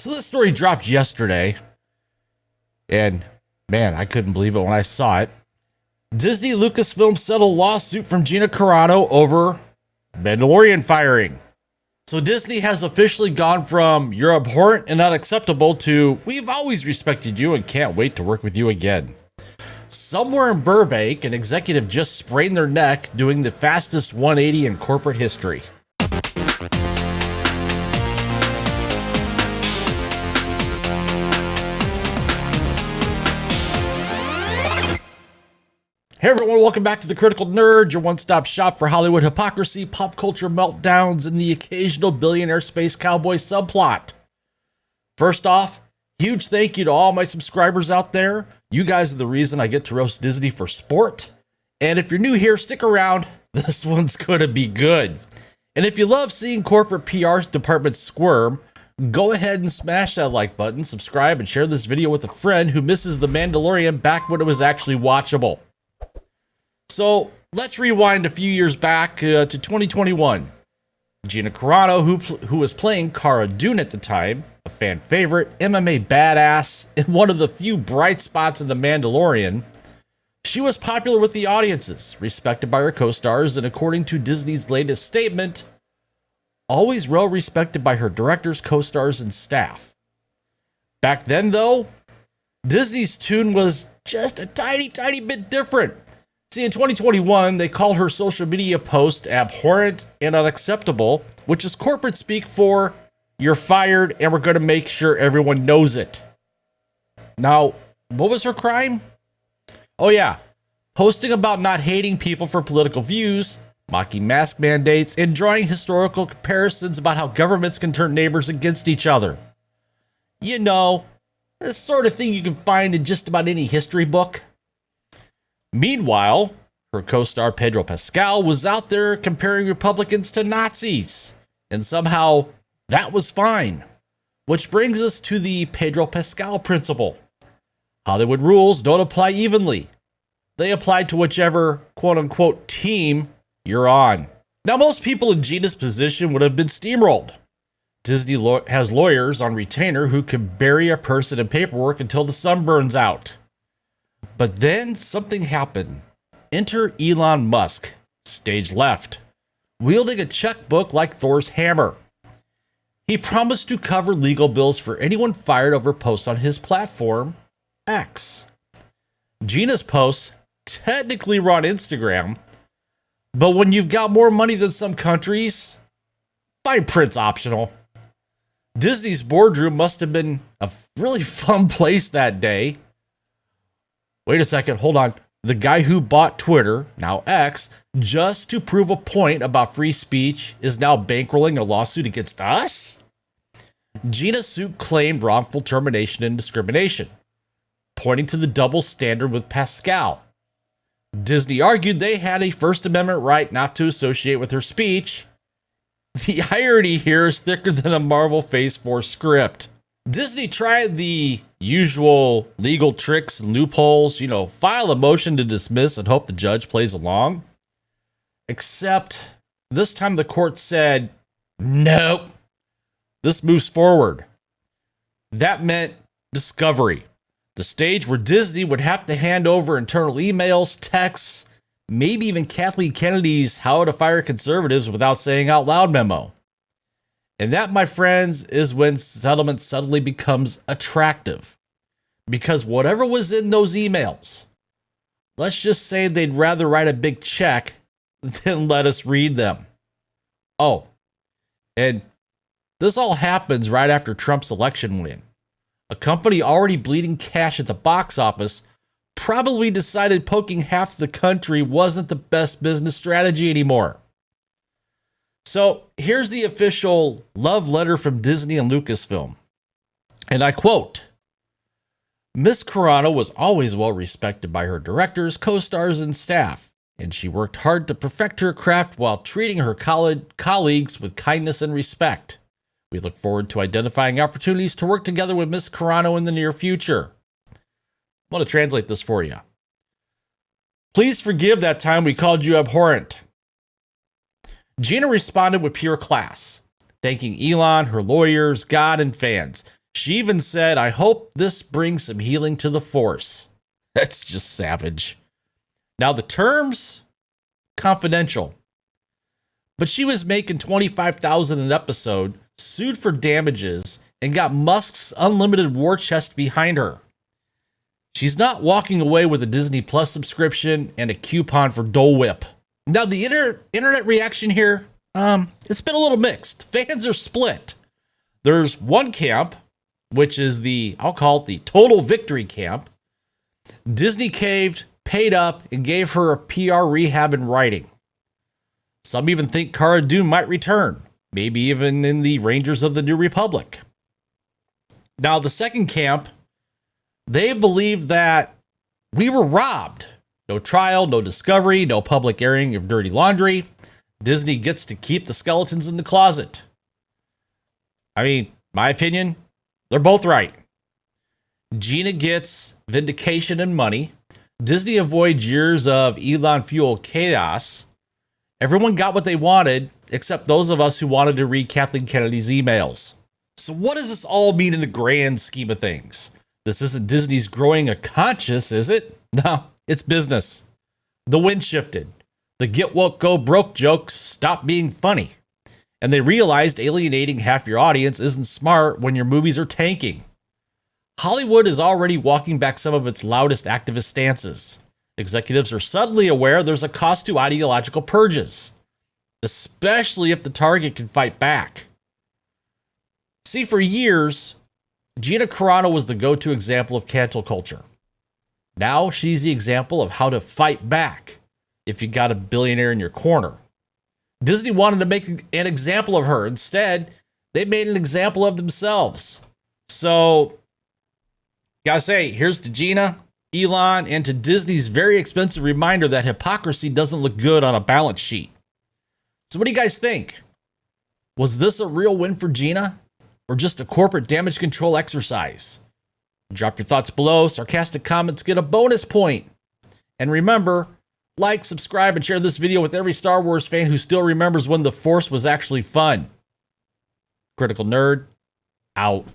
So this story dropped yesterday, and man, I couldn't believe it when I saw it. Disney Lucasfilm settled a lawsuit from Gina Carano over Mandalorian firing. So Disney has officially gone from "you're abhorrent and unacceptable" to "we've always respected you and can't wait to work with you again." Somewhere in Burbank, an executive just sprained their neck doing the fastest 180 in corporate history. Hey everyone, welcome back to The Critical Nerd, your one-stop shop for Hollywood hypocrisy, pop culture meltdowns, and the occasional billionaire space cowboy subplot. First off, huge thank you to all my subscribers out there. You guys are the reason I get to roast Disney for sport. And if you're new here, stick around. This one's gonna be good. And if you love seeing corporate PR departments squirm, go ahead and smash that like button, subscribe, and share this video with a friend who misses The Mandalorian back when it was actually watchable. So let's rewind a few years back to 2021. Gina Carano, who was playing Cara Dune at the time, a fan favorite, MMA badass, and one of the few bright spots in The Mandalorian, she was popular with the audiences, respected by her co-stars, and according to Disney's latest statement, always well respected by her directors, co-stars, and staff. Back then, though, Disney's tune was just a tiny bit different. See, in 2021, they called her social media post abhorrent and unacceptable, which is corporate speak for "you're fired and we're going to make sure everyone knows it." Now, what was her crime? Oh yeah, posting about not hating people for political views, mocking mask mandates, and drawing historical comparisons about how governments can turn neighbors against each other. You know, the sort of thing you can find in just about any history book. Meanwhile, her co-star Pedro Pascal was out there comparing Republicans to Nazis, and somehow that was fine. Which brings us to the Pedro Pascal principle. Hollywood rules don't apply evenly. They apply to whichever quote-unquote team you're on. Now, most people in Gina's position would have been steamrolled. Disney has lawyers on retainer who can bury a person in paperwork until the sun burns out. But then something happened. Enter Elon Musk, stage left, wielding a checkbook like Thor's hammer. He promised to cover legal bills for anyone fired over posts on his platform, X. Gina's posts technically were on Instagram, but when you've got more money than some countries, fine print's optional. Disney's boardroom must have been a really fun place that day. Wait a second, hold on. The guy who bought Twitter, now X, just to prove a point about free speech is now bankrolling a lawsuit against us? Gina's suit claimed wrongful termination and discrimination, pointing to the double standard with Pascal. Disney argued they had a First Amendment right not to associate with her speech. The irony here is thicker than a Marvel Phase 4 script. Disney tried the usual legal tricks and loopholes, file a motion to dismiss and hope the judge plays along. Except this time the court said, nope, this moves forward. That meant discovery, the stage where Disney would have to hand over internal emails, texts, maybe even Kathleen Kennedy's "How to Fire Conservatives Without Saying Out Loud" memo. And that, my friends, is when settlement suddenly becomes attractive. Because whatever was in those emails, let's just say they'd rather write a big check than let us read them. Oh, and this all happens right after Trump's election win. A company already bleeding cash at the box office probably decided poking half the country wasn't the best business strategy anymore. So here's the official love letter from Disney and Lucasfilm. And I quote, "Miss Carano was always well respected by her directors, co-stars, and staff, and she worked hard to perfect her craft while treating her colleagues with kindness and respect. We look forward to identifying opportunities to work together with Miss Carano in the near future." I want to translate this for you. Please forgive that time we called you abhorrent. Gina responded with pure class, thanking Elon, her lawyers, God, and fans. She even said, "I hope this brings some healing to the Force." That's just savage. Now the terms, confidential. But she was making $25,000 an episode, sued for damages, and got Musk's unlimited war chest behind her. She's not walking away with a Disney Plus subscription and a coupon for Dole Whip. Now, the internet reaction here, it's been a little mixed. Fans are split. There's one camp, which is I'll call it the total victory camp. Disney caved, paid up, and gave her a PR rehab in writing. Some even think Cara Dune might return, maybe even in the Rangers of the New Republic. Now, the second camp, they believe that we were robbed. No trial, no discovery, no public airing of dirty laundry. Disney gets to keep the skeletons in the closet. I mean, my opinion, they're both right. Gina gets vindication and money. Disney avoids years of Elon-fueled chaos. Everyone got what they wanted, except those of us who wanted to read Kathleen Kennedy's emails. So what does this all mean in the grand scheme of things? This isn't Disney's growing a conscience, is it? No, it's business. The wind shifted. The get woke, go broke jokes stopped being funny. And they realized alienating half your audience isn't smart when your movies are tanking. Hollywood is already walking back some of its loudest activist stances. Executives are suddenly aware there's a cost to ideological purges, especially if the target can fight back. See, for years, Gina Carano was the go-to example of cancel culture. Now she's the example of how to fight back if you got a billionaire in your corner. Disney wanted to make an example of her. Instead, they made an example of themselves. So, gotta say, here's to Gina, Elon, and to Disney's very expensive reminder that hypocrisy doesn't look good on a balance sheet. So what do you guys think? Was this a real win for Gina, or just a corporate damage control exercise? Drop your thoughts below. Sarcastic comments get a bonus point. And remember, like, subscribe, and share this video with every Star Wars fan who still remembers when the Force was actually fun. Critical Nerd, out.